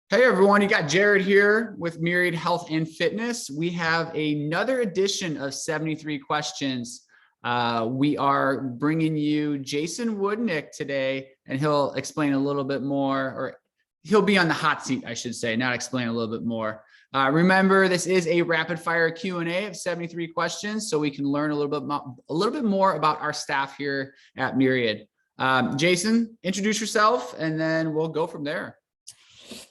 Hey everyone, you got Jared here with Myriad Health and Fitness. We have another edition of 73 questions. We are bringing you Jason Woodnick today, and he'll explain a little bit more, or he'll be on the hot seat, I should say, not explain a little bit more. Remember, this is a rapid fire Q&A of 73 questions, so we can learn a little bit more about our staff here at Myriad. Jason, introduce yourself, and then we'll go from there.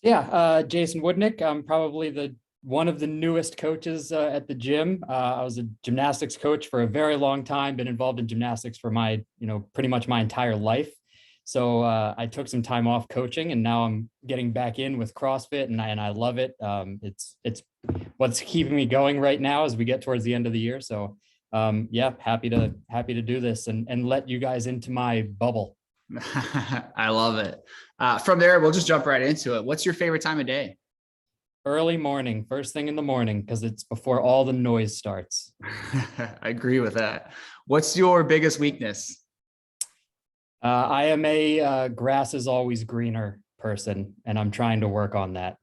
Yeah, Jason Woodnick. I'm probably one of the newest coaches at the gym. I was a gymnastics coach for a very long time, been involved in gymnastics for pretty much my entire life. So I took some time off coaching, and now I'm getting back in with CrossFit, and I love it. It's what's keeping me going right now as we get towards the end of the year. So yeah, happy to do this and let you guys into my bubble. I love it. From there, we'll just jump right into it. What's your favorite time of day? Early morning, first thing in the morning, because it's before all the noise starts. I agree with that. What's your biggest weakness? I am a grass is always greener person, and I'm trying to work on that.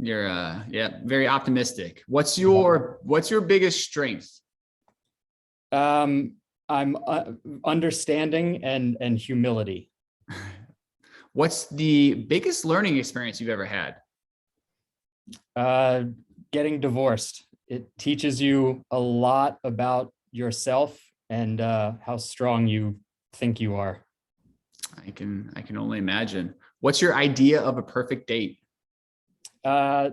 You're very optimistic. What's your biggest strength? I'm understanding and humility. What's the biggest learning experience you've ever had? Getting divorced. It teaches you a lot about yourself and how strong you think you are. I can only imagine. What's your idea of a perfect date?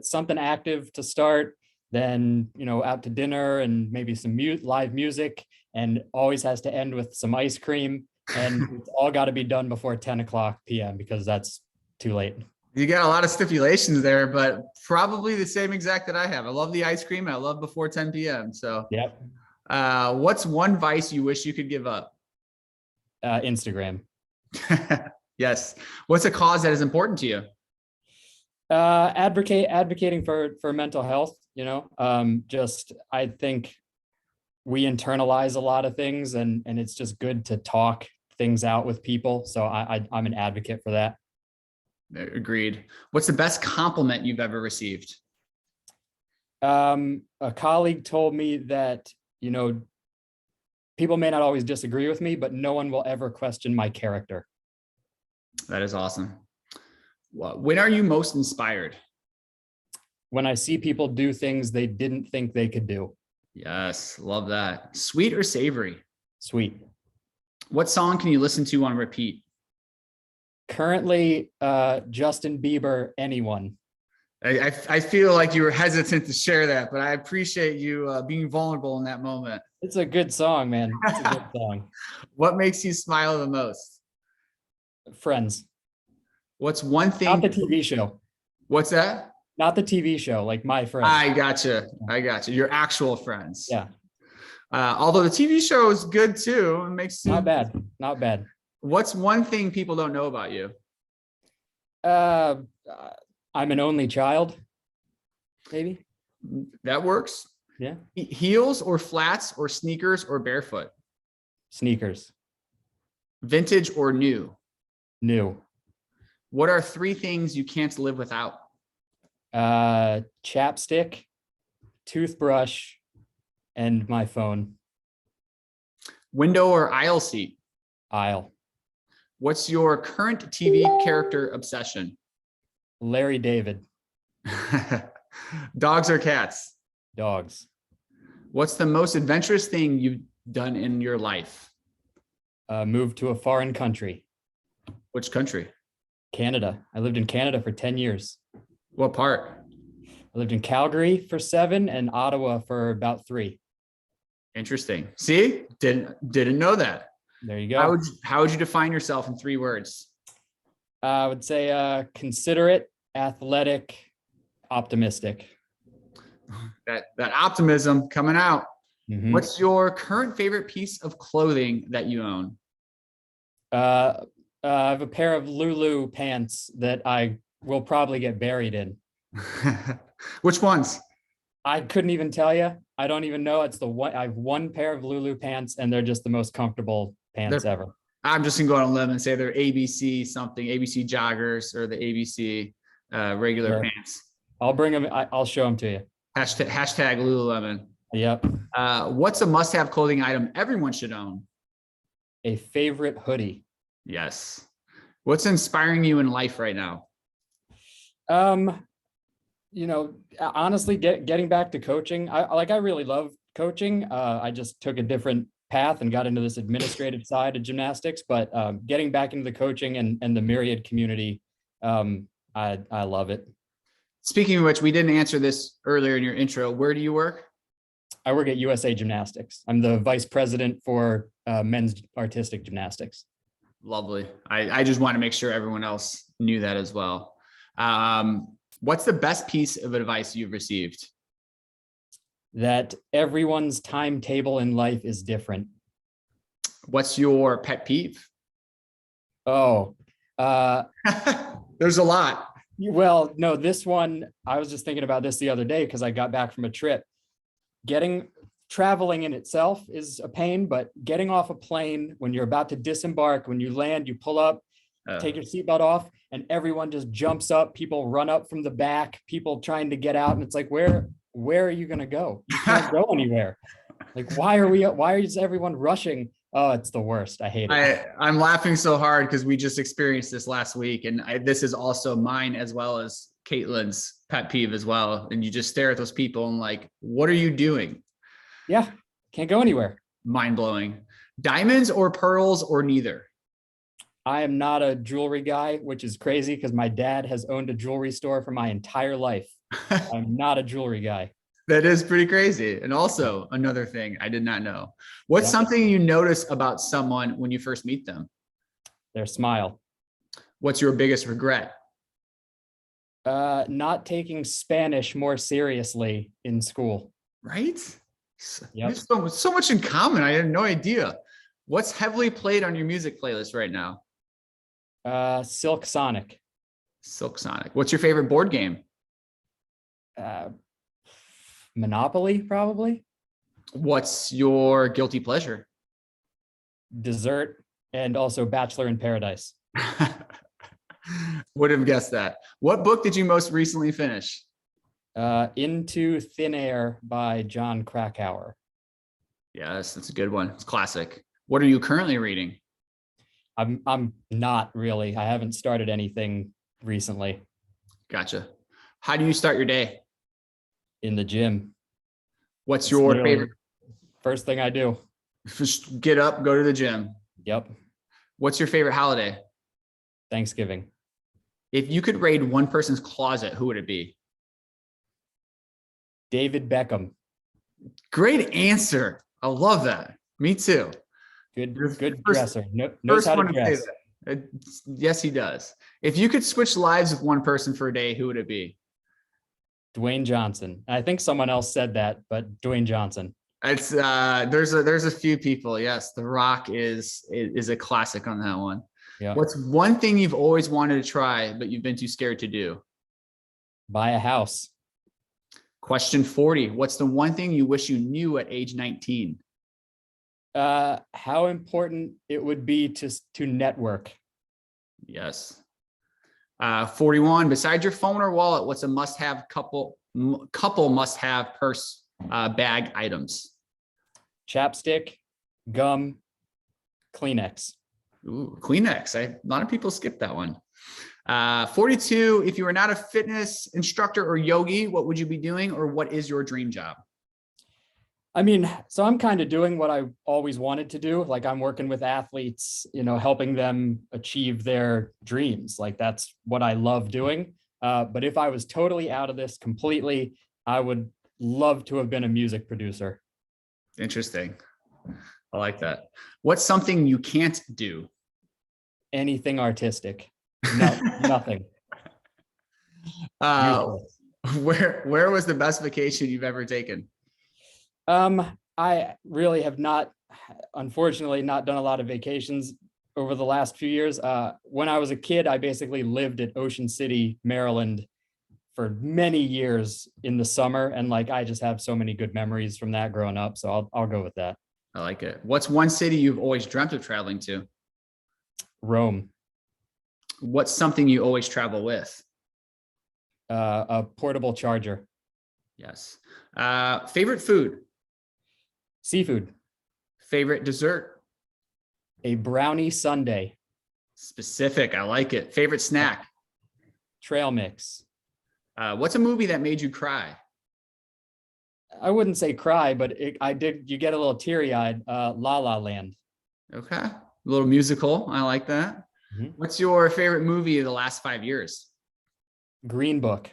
Something active to start, then out to dinner and maybe some live music, and always has to end with some ice cream, and it's all got to be done before 10 p.m. because that's too late. You got a lot of stipulations there, but probably the same exact that I have. I love the ice cream. I love before 10 p.m. So yep. What's one vice you wish you could give up? Instagram. Yes. What's a cause that is important to you? Advocating for mental health. I think we internalize a lot of things, and it's just good to talk things out with people. So I'm an advocate for that. Agreed. What's the best compliment you've ever received? A colleague told me that, people may not always disagree with me, but no one will ever question my character. That is awesome. When are you most inspired? When I see people do things they didn't think they could do. Yes, love that. Sweet or savory? Sweet. What song can you listen to on repeat? Currently, Justin Bieber, Anyone. I feel like you were hesitant to share that, but I appreciate you being vulnerable in that moment. It's a good song, man. It's a good song. What makes you smile the most? Friends. What's one thing? Not the TV show. What's that? Not the TV show, like my friends. I gotcha. Your actual friends. Yeah. Although the TV show is good too. It makes not bad. Not bad. What's one thing people don't know about you? I'm an only child. Maybe. That works. Yeah. Heels or flats or sneakers or barefoot? Sneakers. Vintage or new? New. What are 3 things you can't live without? Chapstick, toothbrush, and my phone. Window or aisle seat? Aisle. What's your current TV character obsession? Larry David. Dogs or cats? Dogs. What's the most adventurous thing you've done in your life? Moved to a foreign country. Which country? Canada. I lived in Canada for 10 years. What part? I lived in Calgary for 7 and Ottawa for about 3. Interesting. See, didn't know that. There you go. How would you define yourself in 3 words? I would say considerate, athletic, optimistic. That optimism coming out. Mm-hmm. What's your current favorite piece of clothing that you own? I have a pair of Lulu pants that I will probably get buried in. Which ones? I couldn't even tell you. I don't even know. It's the one. I have one pair of Lulu pants, and they're just the most comfortable pants ever. I'm just gonna go on a limb and say they're ABC something, ABC joggers or the ABC regular Sure. pants. I'll bring them. I'll show them to you. Hashtag Lululemon. Yep. What's a must-have clothing item everyone should own? A favorite hoodie. Yes. What's inspiring you in life right now? Um, honestly, getting back to coaching. I really love coaching. I just took a different path and got into this administrative side of gymnastics, but getting back into the coaching and the myriad community, I love it. Speaking of which, we didn't answer this earlier in your intro. Where do you work? I work at USA Gymnastics. I'm the vice president for men's artistic gymnastics. Lovely. I just want to make sure everyone else knew that as well. What's the best piece of advice you've received? That everyone's timetable in life is different. What's your pet peeve? Oh, there's a lot. Well, no, this one, I was just thinking about this the other day because I got back from a trip. Traveling in itself is a pain, but getting off a plane when you're about to disembark, when you land, you pull up, take your seatbelt off, and everyone just jumps up. People run up from the back, people trying to get out. And it's like, where are you going to go? You can't go anywhere. Like, why is everyone rushing? Oh, it's the worst. I hate it. I'm laughing so hard because we just experienced this last week. And this is also mine as well as Caitlin's pet peeve as well. And you just stare at those people and like, what are you doing? Yeah. Can't go anywhere. Mind blowing. Diamonds or pearls or neither? I am not a jewelry guy, which is crazy because my dad has owned a jewelry store for my entire life. I'm not a jewelry guy. That is pretty crazy. And also another thing I did not know. What's something you notice about someone when you first meet them? Their smile. What's your biggest regret? Not taking Spanish more seriously in school. Right? Yep. So much in common. I had no idea. What's heavily played on your music playlist right now? Silk Sonic. Silk Sonic. What's your favorite board game? Monopoly, probably. What's your guilty pleasure? Dessert and also Bachelor in Paradise. Would have guessed that. What book did you most recently finish? Into Thin Air by John Krakauer. Yes, that's a good one. It's classic. What are you currently reading? I'm not really. I haven't started anything recently. Gotcha. How do you start your day? In the gym. What's your favorite? First thing I do. Just get up, go to the gym. Yep. What's your favorite holiday? Thanksgiving. If you could raid one person's closet, who would it be? David Beckham. Great answer. I love that. Me too. Good dresser. Knows how to dress. Yes, he does. If you could switch lives with one person for a day, who would it be? Dwayne Johnson. I think someone else said that, but Dwayne Johnson. It's there's a few people. Yes, The Rock is a classic on that one. Yeah. What's one thing you've always wanted to try, but you've been too scared to do? Buy a house. Question 40. What's the one thing you wish you knew at age 19? How important it would be to network. Yes. 41. Besides your phone or wallet, what's a must-have couple must-have purse bag items? Chapstick, gum, Kleenex. Ooh, Kleenex. A lot of people skip that one. 42. If you were not a fitness instructor or yogi, what would you be doing, or what is your dream job? I mean, so I'm kind of doing what I always wanted to do. Like I'm working with athletes, helping them achieve their dreams. Like that's what I love doing. But if I was totally out of this completely, I would love to have been a music producer. Interesting. I like that. What's something you can't do? Anything artistic. No, nothing. Where was the best vacation you've ever taken? I really have unfortunately not done a lot of vacations over the last few years. When I was a kid, I basically lived at Ocean City, Maryland for many years in the summer. And I just have so many good memories from that growing up. So I'll go with that. I like it. What's one city you've always dreamt of traveling to? Rome. What's something you always travel with? A portable charger. Yes. Favorite food? Seafood. Favorite dessert? A brownie sundae. Specific. I like it. Favorite snack? Trail mix. What's a movie that made you cry? I wouldn't say cry, but you get a little teary eyed. La La Land. Okay. A little musical. I like that. Mhm. What's your favorite movie of the last 5 years? Green Book.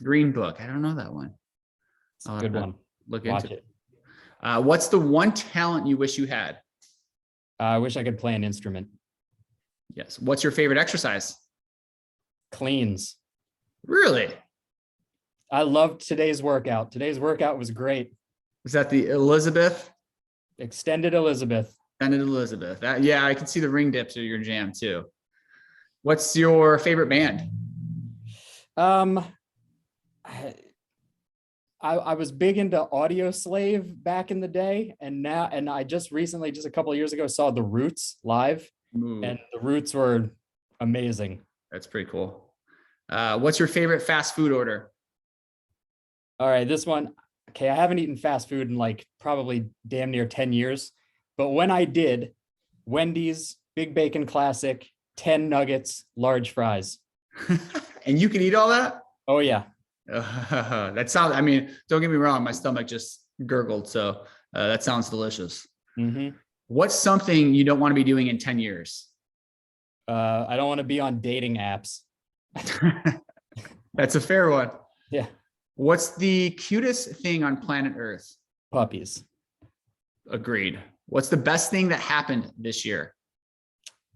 Green Book. I don't know that one. It's a good one. Look Watch into it. What's the one talent you wish you had? I wish I could play an instrument. Yes. What's your favorite exercise? Cleans. Really? I loved today's workout. Today's workout was great. Was that the Elizabeth? Extended Elizabeth. Yeah, I can see the ring dips are your jam too. What's your favorite band? I was big into Audio Slave back in the day, and I just recently, just a couple of years ago, saw The Roots live. Ooh, And The Roots were amazing. that's pretty cool. What's your favorite fast food order? All right, this one. Okay, I haven't eaten fast food in like probably damn near 10 years. But when I did, Wendy's, Big Bacon Classic, 10 nuggets, large fries. And you can eat all that? Oh, yeah. That sounds, I mean, don't get me wrong, my stomach just gurgled. So that sounds delicious. Mm-hmm. What's something you don't want to be doing in 10 years? I don't want to be on dating apps. That's a fair one. Yeah. What's the cutest thing on planet Earth? Puppies. Agreed. What's the best thing that happened this year?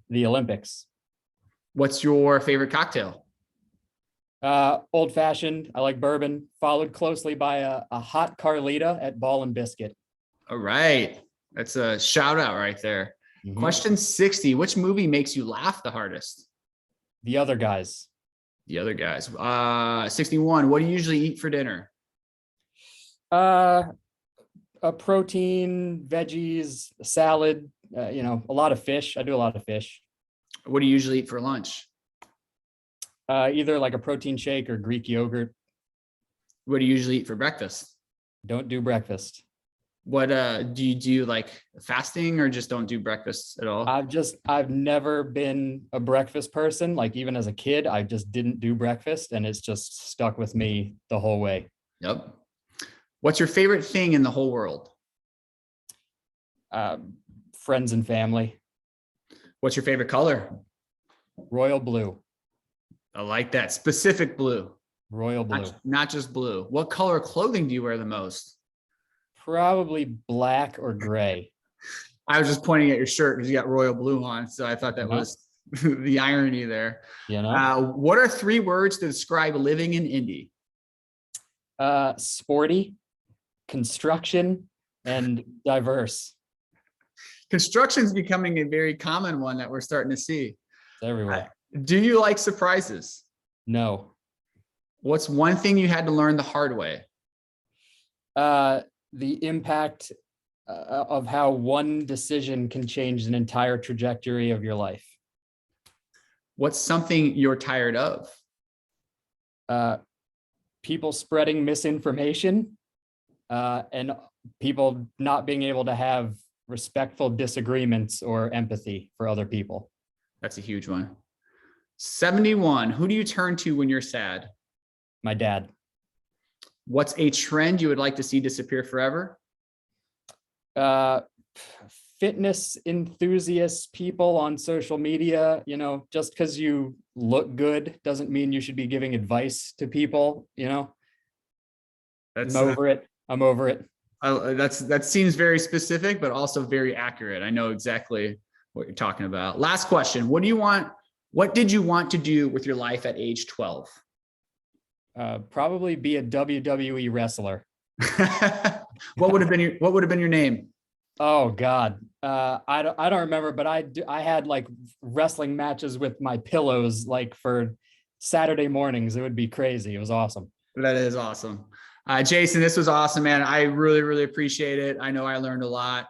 The Olympics. What's your favorite cocktail? Old fashioned. I like bourbon, followed closely by a hot Carlita at Ball and Biscuit. All right. That's a shout out right there. Mm-hmm. Question 60. Which movie makes you laugh the hardest? The Other Guys. The Other Guys. 61. What do you usually eat for dinner? A protein, veggies, salad, a lot of fish. I do a lot of fish. What do you usually eat for lunch? Either like a protein shake or Greek yogurt. What do you usually eat for breakfast? Don't do breakfast. What do you do, like fasting, or just don't do breakfast at all? I've never been a breakfast person. Like even as a kid, I just didn't do breakfast, and it's just stuck with me the whole way. Yep. What's your favorite thing in the whole world? Friends and family. What's your favorite color? Royal blue. I like that. Specific blue. Royal blue. Not just blue. What color of clothing do you wear the most? Probably black or gray. I was just pointing at your shirt because you got royal blue on, so I thought that was the irony there. What are 3 words to describe living in Indy? Sporty, construction, and diverse. Construction's becoming a very common one that we're starting to see. It's everywhere. Do you like surprises? No. What's one thing you had to learn the hard way? The impact of how one decision can change an entire trajectory of your life. What's something you're tired of? People spreading misinformation and people not being able to have respectful disagreements or empathy for other people. That's a huge one. 71. Who do you turn to when you're sad? My dad. What's a trend you would like to see disappear forever? Fitness enthusiasts, people on social media, just because you look good doesn't mean you should be giving advice to people, I'm over it. That seems very specific, but also very accurate. I know exactly what you're talking about. Last question. What did you want to do with your life at age 12? Probably be a WWE wrestler. What would have been your name? Oh God. I don't remember, but I had like wrestling matches with my pillows, like for Saturday mornings. It would be crazy. It was awesome. That is awesome. Jason, this was awesome, man. I really, really appreciate it. I know I learned a lot.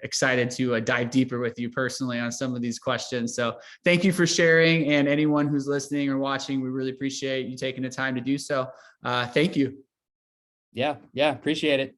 excited to dive deeper with you personally on some of these questions. So thank you for sharing, and anyone who's listening or watching, we really appreciate you taking the time to do so. Thank you. Yeah, appreciate it.